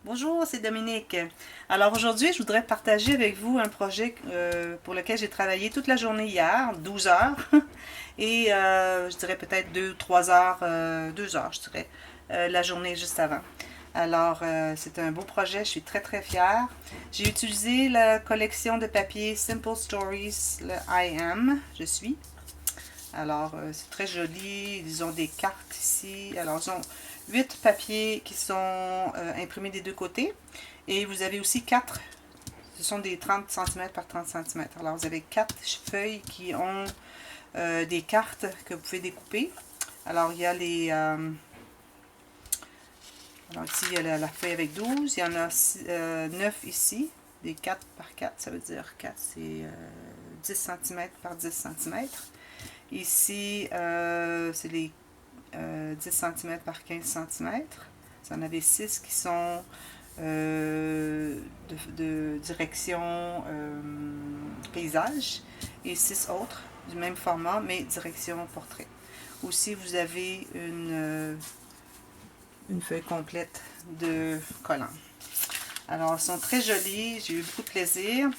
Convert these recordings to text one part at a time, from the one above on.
Bonjour, c'est Dominique. Alors aujourd'hui, je voudrais partager avec vous un projet pour lequel j'ai travaillé toute la journée hier, 12 heures, et je dirais peut-être 2-3 heures, 2 heures, je dirais, la journée juste avant. Alors, c'est un beau projet, je suis très très fière. J'ai utilisé la collection de papier Simple Stories, le I Am, je suis. Alors, c'est très joli. Ils ont des cartes ici. Alors, ils ont 8 papiers qui sont imprimés des deux côtés. Et vous avez aussi 4. Ce sont des 30 cm par 30 cm. Alors, vous avez 4 feuilles qui ont des cartes que vous pouvez découper. Alors, il y a les... alors, ici, il y a la feuille avec 12. Il y en a 9 ici. Des 4 par 4. Ça veut dire 4, c'est 10 cm par 10 cm. Ici, c'est les 10 cm par 15 cm. Vous en avez 6 qui sont de direction paysage et 6 autres du même format mais direction portrait. Aussi, vous avez une feuille complète de collants. Alors, ils sont très jolis, j'ai eu beaucoup de plaisir.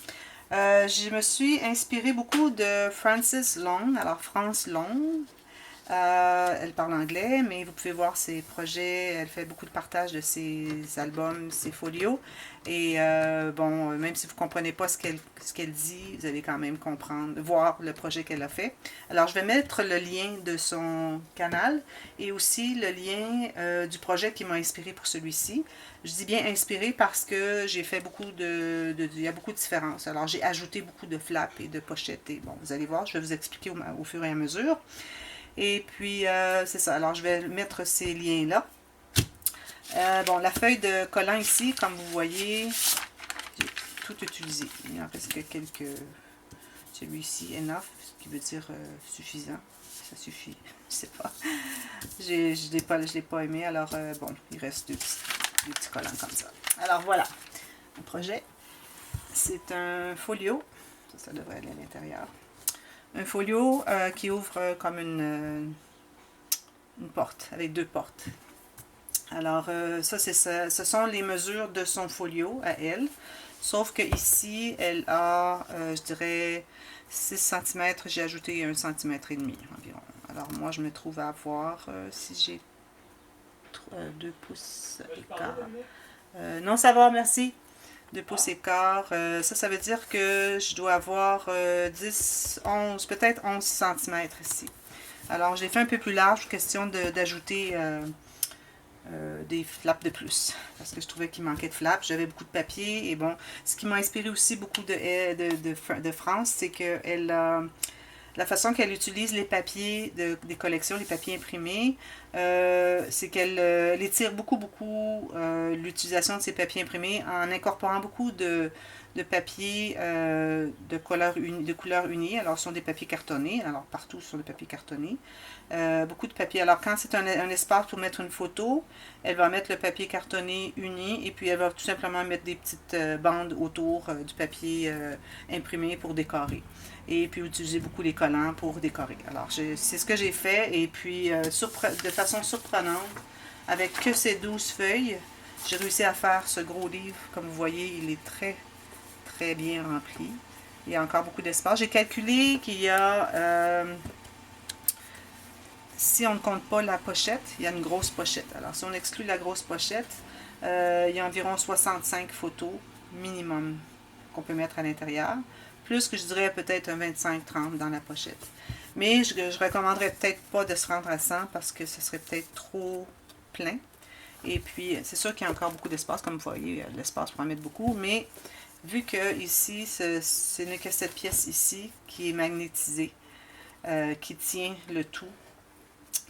Je me suis inspirée beaucoup de Frances Long, alors France Long. Elle parle anglais, mais vous pouvez voir ses projets, elle fait beaucoup de partage de ses albums, ses folios. Et bon, même si vous ne comprenez pas ce qu'elle dit, vous allez quand même comprendre, voir le projet qu'elle a fait. Alors, je vais mettre le lien de son canal et aussi le lien du projet qui m'a inspiré pour celui-ci. Je dis bien inspiré parce que j'ai fait beaucoup il y a beaucoup de différences. Alors, j'ai ajouté beaucoup de flaps et de pochettes. Et bon, vous allez voir, je vais vous expliquer au fur et à mesure. Et puis, c'est ça. Alors, je vais mettre ces liens-là. Bon, la feuille de collant ici, comme vous voyez, j'ai tout utilisé. Il en reste que quelques... Celui-ci, enough, ce qui veut dire suffisant. Ça suffit, je sais pas. Je l'ai pas aimé, alors bon, il reste des petits collants comme ça. Alors, voilà. Le projet, c'est un folio. Ça devrait aller à l'intérieur. Un folio qui ouvre comme une porte, avec 2 portes. Alors, ça, ce sont les mesures de son folio à elle. Sauf que ici, elle a, je dirais, 6 cm. J'ai ajouté 1,5 cm environ. Alors, moi, je me trouve à avoir, si j'ai 2 pouces écart. Non, ça va, merci. 2 pouces écart. Ça veut dire que je dois avoir 10, 11, peut-être 11 cm ici. Alors, je l'ai fait un peu plus large, question d'ajouter des flaps de plus. Parce que je trouvais qu'il manquait de flaps. J'avais beaucoup de papier. Et bon, ce qui m'a inspiré aussi beaucoup de France, c'est que la façon qu'elle utilise les papiers des collections, les papiers imprimés, c'est qu'elle étire beaucoup l'utilisation de ces papiers imprimés en incorporant beaucoup de papier de couleur unie. Alors, ce sont des papiers cartonnés. Alors, partout, ce sont des papiers cartonnés. Beaucoup de papier. Alors, quand c'est un espace pour mettre une photo, elle va mettre le papier cartonné uni et puis elle va tout simplement mettre des petites bandes autour du papier imprimé pour décorer. Et puis utiliser beaucoup les collants pour décorer. Alors, c'est ce que j'ai fait. Et puis, de façon surprenante, avec que ces 12 feuilles, j'ai réussi à faire ce gros livre. Comme vous voyez, il est très, très bien rempli. Il y a encore beaucoup d'espace. J'ai calculé qu'il y a... si on ne compte pas la pochette, il y a une grosse pochette. Alors, si on exclut la grosse pochette, il y a environ 65 photos minimum qu'on peut mettre à l'intérieur. Plus que je dirais peut-être un 25-30 dans la pochette. Mais je recommanderais peut-être pas de se rendre à 100 parce que ce serait peut-être trop plein. Et puis, c'est sûr qu'il y a encore beaucoup d'espace. Comme vous voyez, il y a de l'espace pour en mettre beaucoup. Mais vu que ici, ce n'est que cette pièce ici qui est magnétisée, qui tient le tout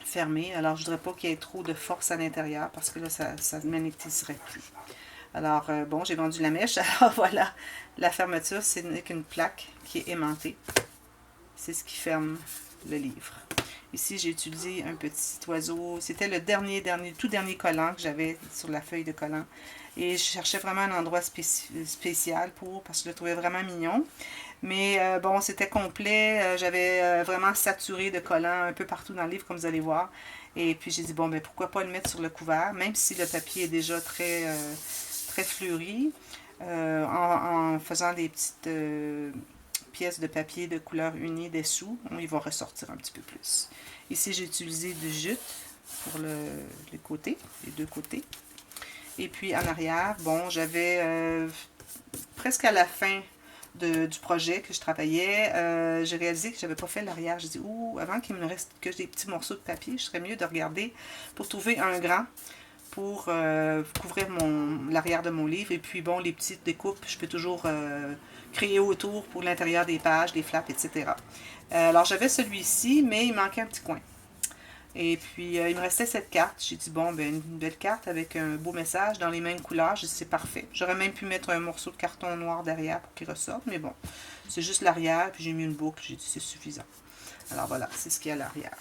fermé. Alors, je ne voudrais pas qu'il y ait trop de force à l'intérieur parce que là, ça ne magnétiserait plus. Alors, bon, j'ai vendu la mèche. Alors, voilà, la fermeture, ce n'est qu'une plaque qui est aimantée. C'est ce qui ferme le livre. Ici, j'ai utilisé un petit oiseau. C'était le tout dernier collant que j'avais sur la feuille de collant. Et je cherchais vraiment un endroit spécial parce que je le trouvais vraiment mignon. Mais bon, c'était complet. J'avais vraiment saturé de collants un peu partout dans le livre, comme vous allez voir. Et puis, j'ai dit, bon, ben pourquoi pas le mettre sur le couvert, même si le papier est déjà très très fleuri, en faisant des petites pièces de papier de couleur unie dessous, il va ressortir un petit peu plus. Ici, j'ai utilisé du jute pour les côtés, les deux côtés. Et puis en arrière, bon, j'avais presque à la fin du projet que je travaillais, j'ai réalisé que je n'avais pas fait l'arrière. J'ai dit, ouh, avant qu'il me reste que des petits morceaux de papier, je serais mieux de regarder pour trouver un grand pour couvrir l'arrière de mon livre. Et puis bon, les petites découpes, je peux toujours créer autour pour l'intérieur des pages, des flaps, etc. Alors j'avais celui-ci, mais il manquait un petit coin. Et puis, il me restait cette carte. J'ai dit, bon, ben une belle carte avec un beau message dans les mêmes couleurs. J'ai dit, c'est parfait. J'aurais même pu mettre un morceau de carton noir derrière pour qu'il ressorte. Mais bon, c'est juste l'arrière. Puis j'ai mis une boucle. J'ai dit, c'est suffisant. Alors voilà, c'est ce qu'il y a à l'arrière.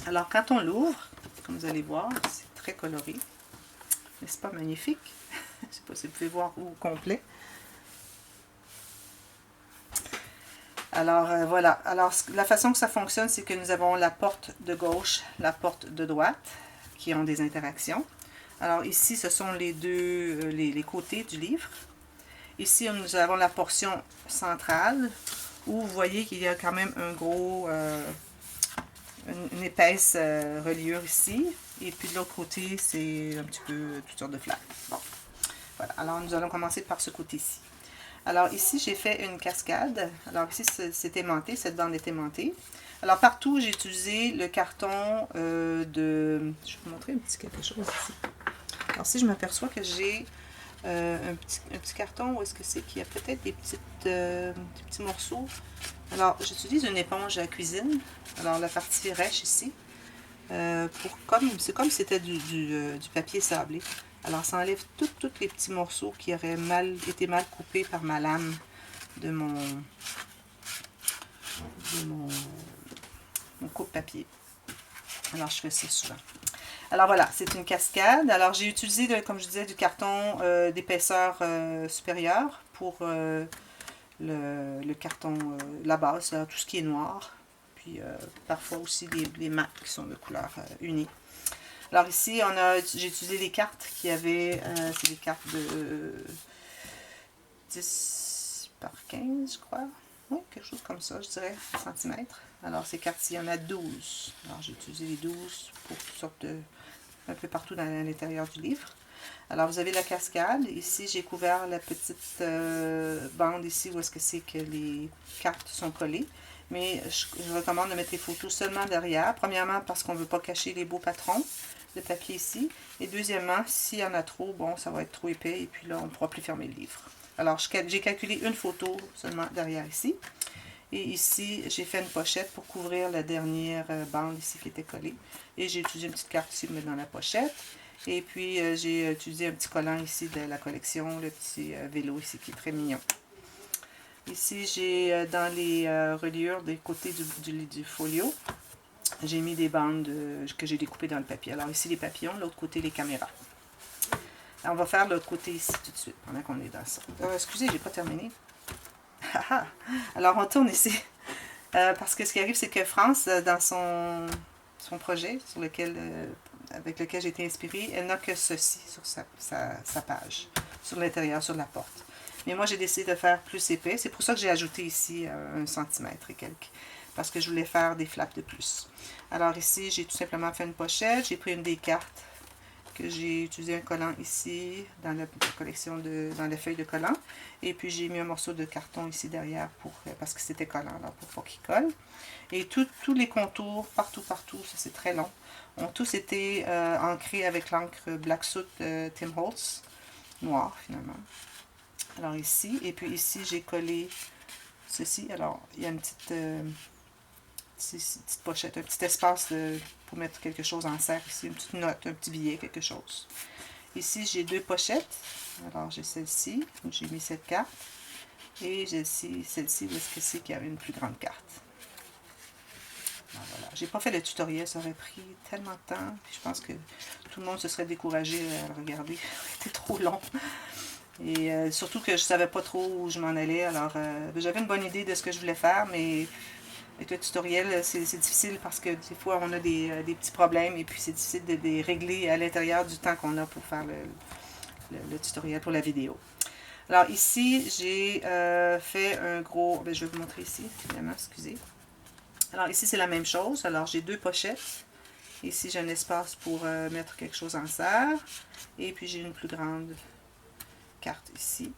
Alors, quand on l'ouvre, comme vous allez voir, c'est très coloré. N'est-ce pas magnifique? Je ne sais pas si vous pouvez voir au complet. Alors, voilà. Alors, la façon que ça fonctionne, c'est que nous avons la porte de gauche, la porte de droite, qui ont des interactions. Alors, ici, ce sont les deux, les côtés du livre. Ici, nous avons la portion centrale, où vous voyez qu'il y a quand même un gros, une épaisse reliure ici. Et puis, de l'autre côté, c'est un petit peu toutes sortes de flaques. Bon, voilà. Alors, nous allons commencer par ce côté-ci. Alors ici, j'ai fait une cascade. Alors ici, c'est aimanté, cette bande est aimantée. Alors partout, j'ai utilisé le carton de... Je vais vous montrer un petit quelque chose ici. Alors si je m'aperçois que j'ai un petit carton, où est-ce que c'est qu'il y a peut-être des petits morceaux. Alors j'utilise une éponge à cuisine. Alors la partie rêche ici. C'est comme si c'était du papier sablé. Alors, ça enlève tous les petits morceaux qui auraient été mal coupés par ma lame de mon coupe-papier. Alors, je fais ça souvent. Alors, voilà, c'est une cascade. Alors, j'ai utilisé, comme je disais, du carton d'épaisseur supérieure pour le carton, la base, là, tout ce qui est noir. Puis, parfois aussi les mats qui sont de couleur unie. Alors ici, j'ai utilisé des cartes qui avaient, c'est des cartes de 10 par 15, je crois. Oui, quelque chose comme ça, je dirais, centimètres. Alors ces cartes-ci, il y en a 12. Alors j'ai utilisé les 12 pour toutes sortes de, un peu partout dans l'intérieur du livre. Alors vous avez la cascade. Ici, j'ai couvert la petite bande ici où est-ce que c'est que les cartes sont collées. Mais je recommande de mettre les photos seulement derrière. Premièrement, parce qu'on ne veut pas cacher les beaux patrons de papier ici. Et deuxièmement, s'il y en a trop, bon, ça va être trop épais et puis là, on ne pourra plus fermer le livre. Alors, j'ai calculé une photo seulement derrière ici. Et ici, j'ai fait une pochette pour couvrir la dernière bande ici qui était collée. Et j'ai utilisé une petite carte ici pour mettre dans la pochette. Et puis, j'ai utilisé un petit collant ici de la collection, le petit vélo ici qui est très mignon. Ici, j'ai dans les reliures des côtés du folio, j'ai mis des bandes que j'ai découpées dans le papier. Alors ici, les papillons, l'autre côté, les caméras. Alors, on va faire l'autre côté ici tout de suite, pendant qu'on est dans ça. Excusez, j'ai pas terminé. Alors, on tourne ici. Parce que ce qui arrive, c'est que France, dans son projet avec lequel j'ai été inspirée, elle n'a que ceci sur sa page, sur l'intérieur, sur la porte. Mais moi, j'ai décidé de faire plus épais. C'est pour ça que j'ai ajouté ici 1 centimètre et quelques. Parce que je voulais faire des flaps de plus. Alors ici, j'ai tout simplement fait une pochette. J'ai pris une des cartes que j'ai utilisé un collant ici dans la collection dans la feuille de collant. Et puis j'ai mis un morceau de carton ici derrière parce que c'était collant, alors pour pas qu'il colle. Et tous les contours, partout, ça c'est très long, ont tous été ancrés avec l'encre Black Soot Tim Holtz, noir finalement. Alors ici, et puis ici j'ai collé ceci. Alors il y a une petite pochette, un petit espace pour mettre quelque chose en serre ici, une petite note, un petit billet, quelque chose. Ici j'ai 2 pochettes. Alors j'ai celle-ci, où j'ai mis cette carte. Et j'ai celle-ci où est-ce que c'est qu'il y a une plus grande carte. Voilà. J'ai pas fait le tutoriel, ça aurait pris tellement de temps. Puis je pense que tout le monde se serait découragé à le regarder. C'était trop long. Et surtout que je savais pas trop où je m'en allais. Alors j'avais une bonne idée de ce que je voulais faire, mais avec le tutoriel, c'est difficile parce que des fois on a des petits problèmes et puis c'est difficile de les régler à l'intérieur du temps qu'on a pour faire le tutoriel pour la vidéo. Alors ici, j'ai fait un gros... je vais vous montrer ici, évidemment, excusez. Alors ici, c'est la même chose. Alors j'ai 2 pochettes. Ici, j'ai un espace pour mettre quelque chose en serre. Et puis, j'ai une plus grande carte ici.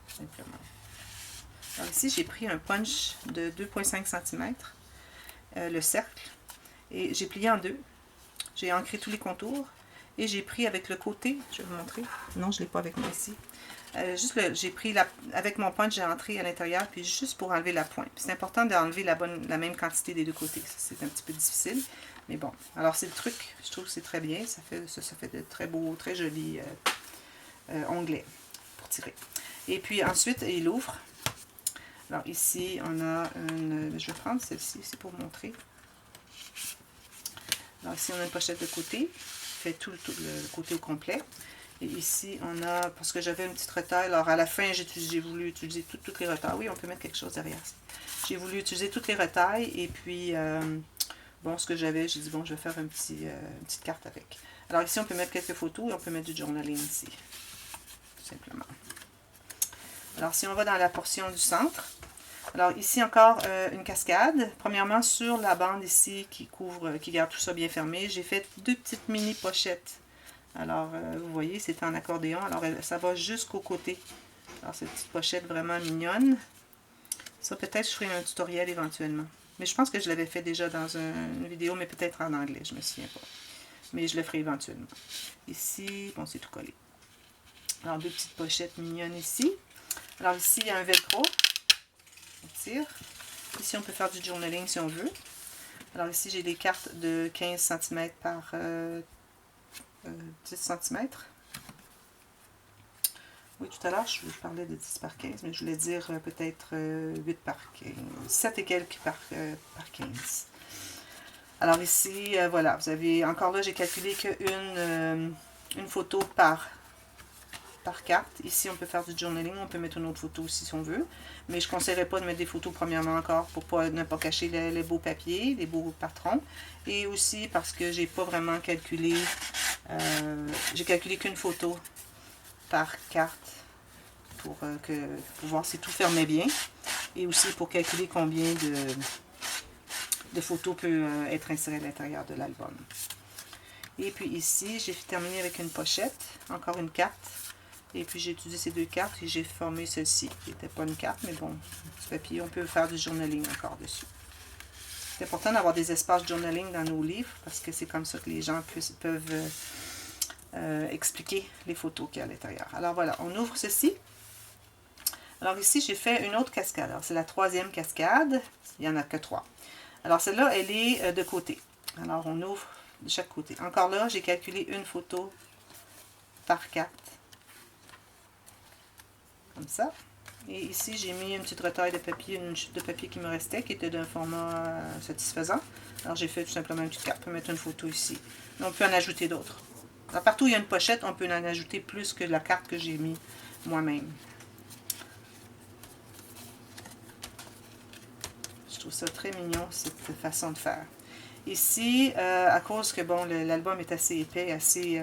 Simplement. Alors ici, j'ai pris un punch de 2,5 cm, le cercle, et j'ai plié en deux. J'ai ancré tous les contours et j'ai pris avec le côté, je vais vous montrer. Non, je ne l'ai pas avec moi ici. J'ai pris avec mon punch, j'ai entré à l'intérieur, puis juste pour enlever la pointe. C'est important d'enlever la même quantité des deux côtés. C'est un petit peu difficile, mais bon. Alors c'est le truc, je trouve que c'est très bien. Ça fait de très beaux, très jolis onglets pour tirer. Et puis ensuite, il ouvre. Alors ici, on a une... Je vais prendre celle-ci, c'est pour montrer. Alors ici, on a une pochette de côté, qui fait tout le côté au complet. Et ici, on a, parce que j'avais une petite retaille, alors à la fin, j'ai voulu utiliser toutes les retailles. Oui, on peut mettre quelque chose derrière. J'ai voulu utiliser toutes les retailles, et puis, bon, ce que j'avais, j'ai dit, bon, je vais faire une petite carte avec. Alors ici, on peut mettre quelques photos, et on peut mettre du journaling ici, tout simplement. Alors, si on va dans la portion du centre, alors ici encore une cascade. Premièrement, sur la bande ici qui garde tout ça bien fermé, j'ai fait 2 petites mini pochettes. Alors, vous voyez, c'est en accordéon. Alors, ça va jusqu'au côté. Alors, cette petite pochette vraiment mignonne. Ça, peut-être, je ferai un tutoriel éventuellement. Mais je pense que je l'avais fait déjà dans une vidéo, mais peut-être en anglais, je ne me souviens pas. Mais je le ferai éventuellement. Ici, bon, c'est tout collé. Alors, 2 petites pochettes mignonnes ici. Alors, ici, il y a un velcro. On tire. Ici, on peut faire du journaling si on veut. Alors, ici, j'ai des cartes de 15 cm par 10 cm. Oui, tout à l'heure, je parlais de 10 par 15, mais je voulais dire peut-être 8 par 15. 7 et quelques par 15. Alors ici, voilà, vous avez, encore là, j'ai calculé qu'une photo par carte. Ici, on peut faire du journaling, on peut mettre une autre photo aussi si on veut. Mais je ne conseillerais pas de mettre des photos premièrement encore pour ne pas cacher les beaux papiers, les beaux patrons. Et aussi parce que j'ai pas vraiment calculé, j'ai calculé qu'une photo par carte pour voir si tout fermait bien. Et aussi pour calculer combien de photos peut être insérées à l'intérieur de l'album. Et puis ici, j'ai terminé avec une pochette, encore une carte. Et puis j'ai utilisé ces 2 cartes et j'ai formé celle-ci, qui n'était pas une carte, mais bon, du papier, on peut faire du journaling encore dessus. C'est important d'avoir des espaces journaling dans nos livres, parce que c'est comme ça que les gens peuvent expliquer les photos qu'il y a à l'intérieur. Alors voilà, on ouvre ceci. Alors ici, j'ai fait une autre cascade. Alors c'est la 3e cascade, il n'y en a que 3. Alors celle-là, elle est de côté. Alors on ouvre de chaque côté. Encore là, j'ai calculé une photo par carte. Comme ça. Et ici, j'ai mis une petite retaille de papier, une chute de papier qui me restait, qui était d'un format satisfaisant. Alors, j'ai fait tout simplement une petite carte. On peut mettre une photo ici. Mais on peut en ajouter d'autres. Partout où il y a une pochette, on peut en ajouter plus que la carte que j'ai mis moi-même. Je trouve ça très mignon, cette façon de faire. Ici, à cause que bon, l'album est assez épais, assez...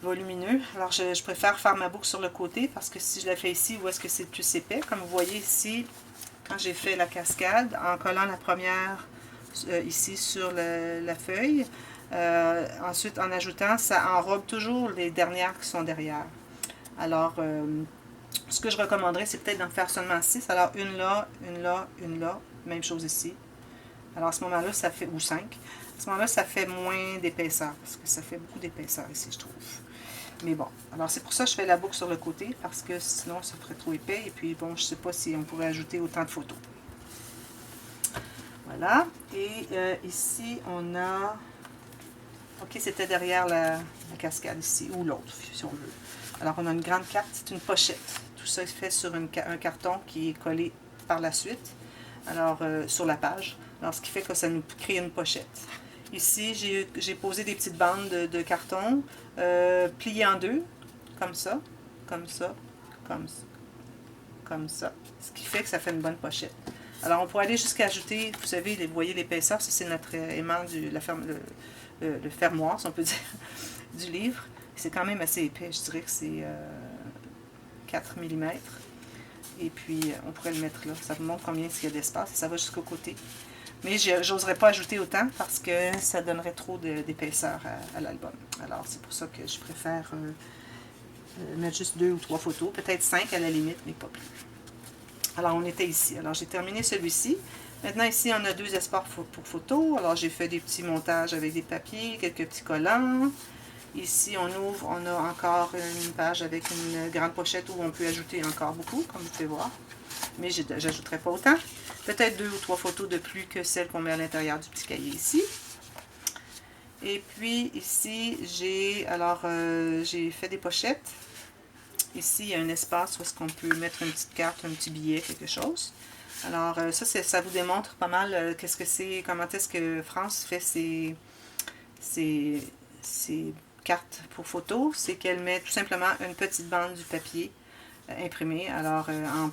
volumineux. Alors, je préfère faire ma boucle sur le côté parce que si je la fais ici, où est-ce que c'est plus épais? Comme vous voyez ici, quand j'ai fait la cascade, en collant la première ici sur la feuille, ensuite en ajoutant, ça enrobe toujours les dernières qui sont derrière. Alors, ce que je recommanderais, c'est peut-être d'en faire seulement 6. Alors, une là, une là, une là. Même chose ici. Alors, à ce moment-là, ça fait, ou 5. À ce moment-là, ça fait moins d'épaisseur, parce que ça fait beaucoup d'épaisseur ici, je trouve. Mais bon, alors c'est pour ça que je fais la boucle sur le côté, parce que sinon, ça ferait trop épais. Et puis, bon, je ne sais pas si on pourrait ajouter autant de photos. Voilà. Et ici, on a... Ok, c'était derrière la cascade ici, ou l'autre, si on veut. Alors, on a une grande carte, c'est une pochette. Tout ça est fait sur un carton qui est collé par la suite, alors sur la page. Alors, ce qui fait que ça nous crée une pochette. Ici, j'ai posé des petites bandes de carton pliées en deux, comme ça, comme ça, comme ça, comme ça. Ce qui fait que ça fait une bonne pochette. Alors, on pourrait aller jusqu'à ajouter, vous savez, vous voyez l'épaisseur, ça c'est notre aimant, le fermoir, si on peut dire. du livre. C'est quand même assez épais, je dirais que c'est 4 mm. Et puis, on pourrait le mettre là. Ça vous montre combien il y a d'espace et ça va jusqu'au côté. Mais j'oserais pas ajouter autant parce que ça donnerait trop d'épaisseur à l'album. Alors, c'est pour ça que je préfère mettre juste 2 ou 3 photos. Peut-être 5 à la limite, mais pas plus. Alors, on était ici. Alors, j'ai terminé celui-ci. Maintenant, ici, on a 2 espaces pour photos. Alors, j'ai fait des petits montages avec des papiers, quelques petits collants. Ici, on ouvre, on a encore une page avec une grande pochette où on peut ajouter encore beaucoup, comme vous pouvez voir. Mais j'ajouterai pas autant. Peut-être 2 ou 3 photos de plus que celles qu'on met à l'intérieur du petit cahier ici. Et puis, ici, j'ai fait des pochettes. Ici, il y a un espace où est-ce qu'on peut mettre une petite carte, un petit billet, quelque chose. Alors, ça vous démontre pas mal qu'est-ce que c'est, comment est-ce que France fait ses cartes pour photos. C'est qu'elle met tout simplement une petite bande du papier imprimé. Alors,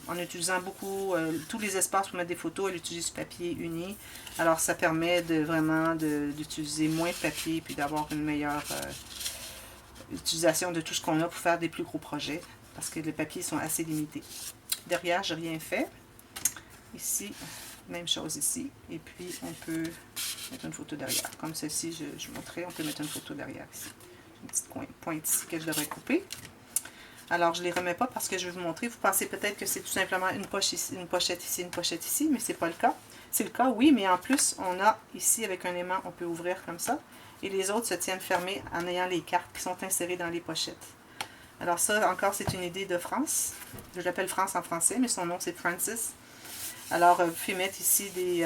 en utilisant beaucoup, tous les espaces pour mettre des photos, elle utilise du papier uni. Alors, ça permet vraiment d'utiliser moins de papier et puis d'avoir une meilleure utilisation de tout ce qu'on a pour faire des plus gros projets parce que les papiers sont assez limités. Derrière, j'ai rien fait. Ici, même chose ici. Et puis, on peut mettre une photo derrière. Comme celle-ci, je montrais, on peut mettre une photo derrière ici. Une petite pointe ici que je devrais couper. Alors, je ne les remets pas parce que je vais vous montrer. Vous pensez peut-être que c'est tout simplement une pochette ici, une pochette ici, mais ce n'est pas le cas. C'est le cas, oui, mais en plus, on a ici, avec un aimant, on peut ouvrir comme ça. Et les autres se tiennent fermés en ayant les cartes qui sont insérées dans les pochettes. Alors ça, encore, c'est une idée de France. Je l'appelle France en français, mais son nom, c'est Francis. Alors, vous pouvez mettre ici du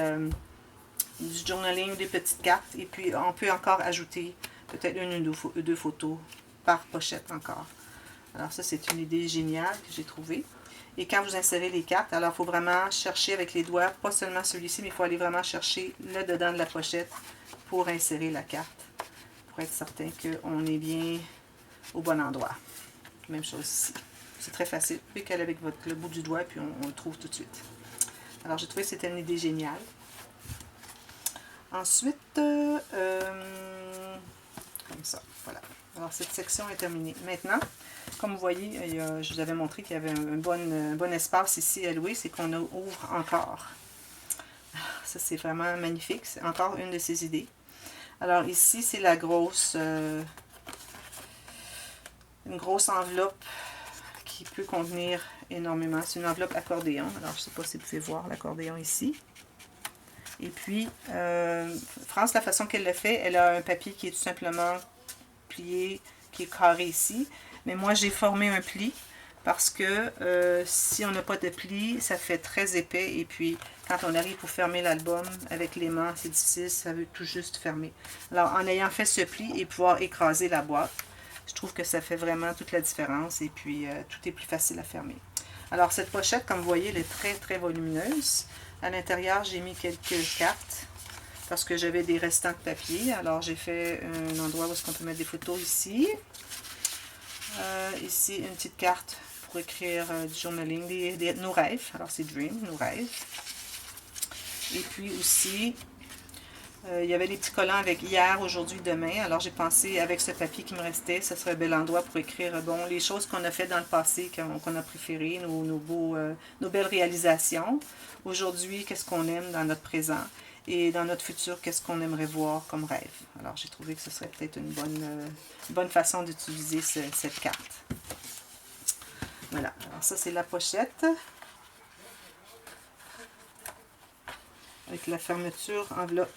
journaling, des petites cartes. Et puis, on peut encore ajouter peut-être une ou deux photos par pochette encore. Alors ça, c'est une idée géniale que j'ai trouvée. Et quand vous insérez les cartes, alors il faut vraiment chercher avec les doigts, pas seulement celui-ci, mais il faut aller vraiment chercher le dedans de la pochette pour insérer la carte, pour être certain qu'on est bien au bon endroit. Même chose ici. C'est très facile. Vous pouvez caler avec le bout du doigt, puis on le trouve tout de suite. Alors j'ai trouvé que c'était une idée géniale. Ensuite, comme ça, voilà. Alors cette section est terminée. Maintenant, comme vous voyez, je vous avais montré qu'il y avait un bon espace ici à louer, c'est qu'on ouvre encore. Ça, c'est vraiment magnifique. C'est encore une de ces idées. Alors ici, c'est la une grosse enveloppe qui peut contenir énormément. C'est une enveloppe accordéon. Alors, je ne sais pas si vous pouvez voir l'accordéon ici. Et puis, France, la façon qu'elle le fait, elle a un papier qui est tout simplement plié, qui est carré ici. Mais moi, j'ai formé un pli parce que si on n'a pas de pli, ça fait très épais. Et puis, quand on arrive pour fermer l'album avec l'aimant, c'est difficile, ça veut tout juste fermer. Alors, en ayant fait ce pli et pouvoir écraser la boîte, je trouve que ça fait vraiment toute la différence. Et puis, tout est plus facile à fermer. Alors, cette pochette, comme vous voyez, elle est très, très volumineuse. À l'intérieur, j'ai mis quelques cartes parce que j'avais des restants de papier. Alors, j'ai fait un endroit où est-ce qu'on peut mettre des photos ici. Ici, une petite carte pour écrire du journaling, nos rêves. Alors, c'est Dream, nos rêves. Et puis aussi, il y avait des petits collants avec hier, aujourd'hui, demain. Alors, j'ai pensé, avec ce papier qui me restait, ce serait un bel endroit pour écrire bon, les choses qu'on a fait dans le passé, qu'on a préférées, nos belles réalisations. Aujourd'hui, qu'est-ce qu'on aime dans notre présent. Et dans notre futur, qu'est-ce qu'on aimerait voir comme rêve. Alors, j'ai trouvé que ce serait peut-être une bonne façon d'utiliser cette carte. Voilà. Alors, ça, c'est la pochette. Avec la fermeture enveloppe.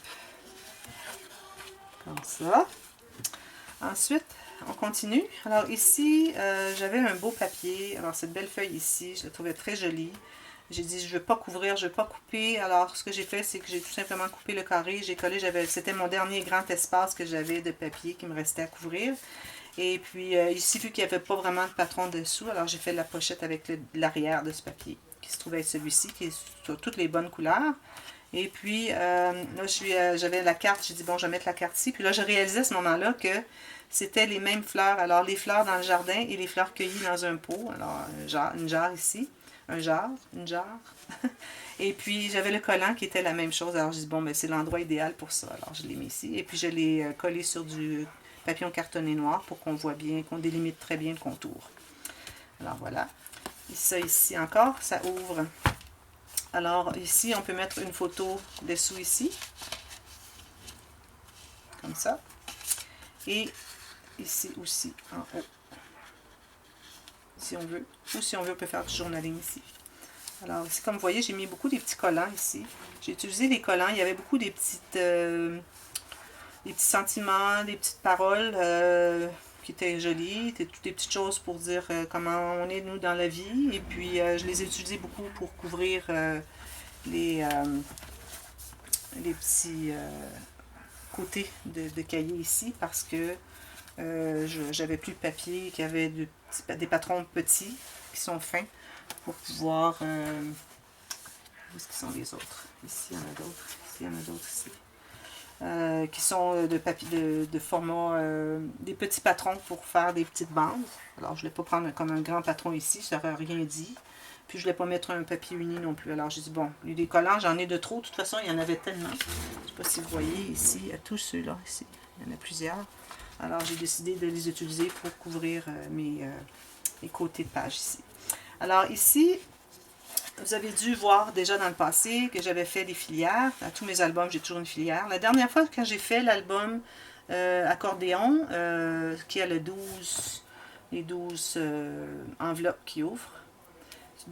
Comme ça. Ensuite, on continue. Alors, ici, j'avais un beau papier. Alors, cette belle feuille ici, je la trouvais très jolie. J'ai dit, je ne veux pas couvrir, je ne veux pas couper. Alors, ce que j'ai fait, c'est que j'ai tout simplement coupé le carré. J'ai collé, c'était mon dernier grand espace que j'avais de papier qui me restait à couvrir. Et puis, ici, vu qu'il n'y avait pas vraiment de patron dessous, alors j'ai fait la pochette avec l'arrière de ce papier, qui se trouvait être celui-ci, qui est sur toutes les bonnes couleurs. Et puis, là, j'avais la carte. J'ai dit, bon, je vais mettre la carte ici. Puis là, je réalisais à ce moment-là que c'était les mêmes fleurs. Alors, les fleurs dans le jardin et les fleurs cueillies dans un pot. Alors, une jarre ici. Une jarre. Et puis, j'avais le collant qui était la même chose. Alors, je dis, bon, ben, c'est l'endroit idéal pour ça. Alors, je l'ai mis ici. Et puis, je l'ai collé sur du papillon cartonné noir pour qu'on voit bien, qu'on délimite très bien le contour. Alors voilà. Et ça ici encore, ça ouvre. Alors ici, on peut mettre une photo dessous ici. Comme ça. Et ici aussi, en haut. Si on veut. Ou si on veut, on peut faire du journaling ici. Alors ici, comme vous voyez, j'ai mis beaucoup des petits collants ici. J'ai utilisé les collants. Il y avait beaucoup des petits sentiments, des petites paroles qui étaient jolies. C'était toutes des petites choses pour dire comment on est, nous, dans la vie. Et puis, je les ai utilisées beaucoup pour couvrir les petits côtés de cahier ici parce que j'avais plus de papier, qui avait des patrons petits qui sont fins pour pouvoir... où est-ce qu'ils sont les autres? Ici, il y en a d'autres. Ici, il y en a d'autres ici. Qui sont de papier de format, des petits patrons pour faire des petites bandes. Alors, je ne voulais pas prendre comme un grand patron ici, ça n'aurait rien dit. Puis, je ne voulais pas mettre un papier uni non plus. Alors, j'ai dit, bon, les collants, j'en ai de trop. De toute façon, il y en avait tellement. Je ne sais pas si vous voyez ici, à tous ceux-là, ici. Il y en a plusieurs. Alors, j'ai décidé de les utiliser pour couvrir mes côtés de page ici. Alors, ici, vous avez dû voir déjà dans le passé que j'avais fait des filières. À tous mes albums, j'ai toujours une filière. La dernière fois, quand j'ai fait l'album Accordéon, qui a les 12 enveloppes qui ouvrent,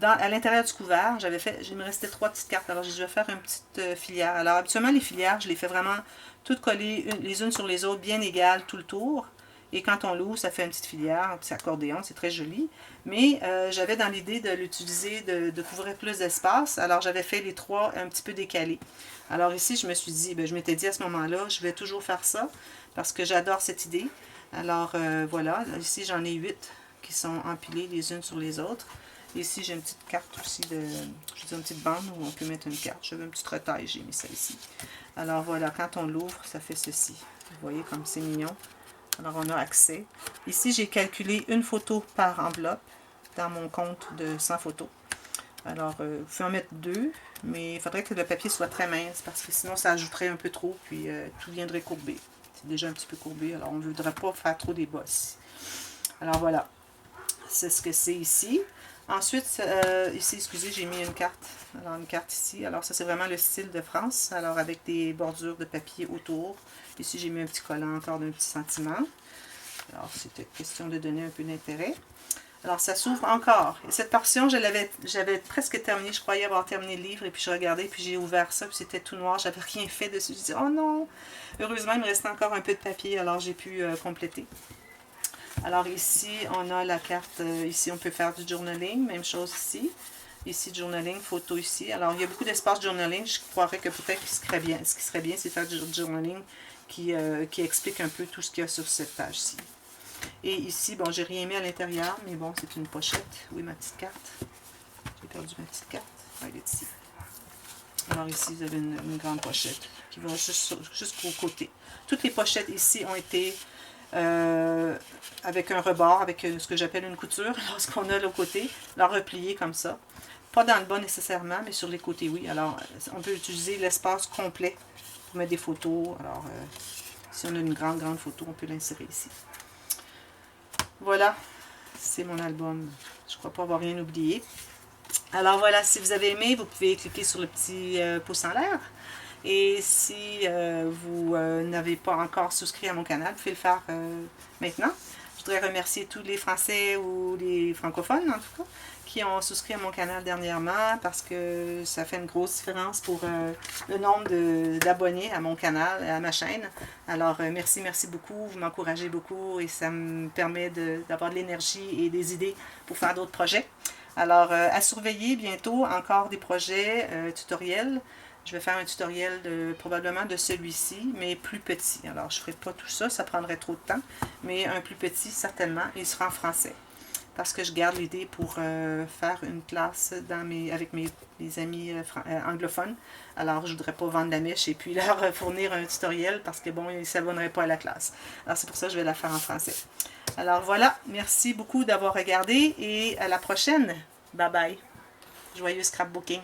à l'intérieur du couvert, il me restait 3 petites cartes. Alors, je vais faire une petite filière. Alors, habituellement, les filières, je les fais vraiment toutes collées les unes sur les autres, bien égales tout le tour. Et quand on l'ouvre, ça fait une petite filière, un petit accordéon, c'est très joli. Mais j'avais dans l'idée de l'utiliser, de couvrir plus d'espace. Alors, j'avais fait les 3 un petit peu décalés. Alors ici, je me suis dit, je m'étais dit à ce moment-là, je vais toujours faire ça parce que j'adore cette idée. Alors, voilà. Ici, j'en ai 8 qui sont empilées les unes sur les autres. Ici, j'ai une petite carte aussi une petite bande où on peut mettre une carte. J'avais une petite retaille, j'ai mis ça ici. Alors voilà, quand on l'ouvre, ça fait ceci. Vous voyez comme c'est mignon. Alors on a accès. Ici, j'ai calculé une photo par enveloppe dans mon compte de 100 photos. Alors, vous pouvez en mettre 2, mais il faudrait que le papier soit très mince parce que sinon ça ajouterait un peu trop, puis tout viendrait courber. C'est déjà un petit peu courbé, alors on ne voudrait pas faire trop des bosses. Alors voilà, c'est ce que c'est ici. Ensuite, ici, excusez, j'ai mis une carte. Alors, une carte ici. Alors, ça, c'est vraiment le style de France. Alors, avec des bordures de papier autour. Ici, j'ai mis un petit collant encore d'un petit sentiment. Alors, c'était question de donner un peu d'intérêt. Alors, ça s'ouvre encore. Et cette portion, j'avais presque terminé. Je croyais avoir terminé le livre. Et puis, je regardais, puis j'ai ouvert ça. Puis, c'était tout noir. J'avais rien fait dessus. Je dis, oh non! Heureusement, il me restait encore un peu de papier. Alors, j'ai pu compléter. Alors ici, on a la carte, ici on peut faire du journaling, même chose ici. Ici, journaling, photo ici. Alors, il y a beaucoup d'espace journaling. Je croirais que peut-être ce qui serait bien, c'est faire du journaling qui explique un peu tout ce qu'il y a sur cette page-ci. Et ici, bon, j'ai rien mis à l'intérieur, mais bon, c'est une pochette. Oui, ma petite carte. J'ai perdu ma petite carte. Ah, elle est ici. Alors ici, vous avez une grande pochette qui va jusqu'au côté. Toutes les pochettes ici ont été... avec un rebord, avec ce que j'appelle une couture, lorsqu'on a le côté, la replier comme ça. Pas dans le bas nécessairement, mais sur les côtés, oui. Alors, on peut utiliser l'espace complet pour mettre des photos. Alors, si on a une grande photo, on peut l'insérer ici. Voilà, c'est mon album. Je ne crois pas avoir rien oublié. Alors voilà, si vous avez aimé, vous pouvez cliquer sur le petit pouce en l'air. Et si vous n'avez pas encore souscrit à mon canal, vous pouvez le faire maintenant. Je voudrais remercier tous les Français ou les francophones, en tout cas, qui ont souscrit à mon canal dernièrement parce que ça fait une grosse différence pour le nombre d'abonnés à mon canal, à ma chaîne. Alors, merci beaucoup, vous m'encouragez beaucoup et ça me permet d'avoir de l'énergie et des idées pour faire d'autres projets. Alors, à surveiller bientôt encore des projets tutoriels. Je vais faire un tutoriel probablement de celui-ci, mais plus petit. Alors, je ne ferai pas tout ça, ça prendrait trop de temps, mais un plus petit, certainement, et il sera en français. Parce que je garde l'idée pour faire une classe avec mes amis anglophones. Alors, je ne voudrais pas vendre la mèche et puis leur fournir un tutoriel parce que, bon, ils ne s'abonneraient pas à la classe. Alors, c'est pour ça que je vais la faire en français. Alors, voilà. Merci beaucoup d'avoir regardé et à la prochaine. Bye bye. Joyeux scrapbooking.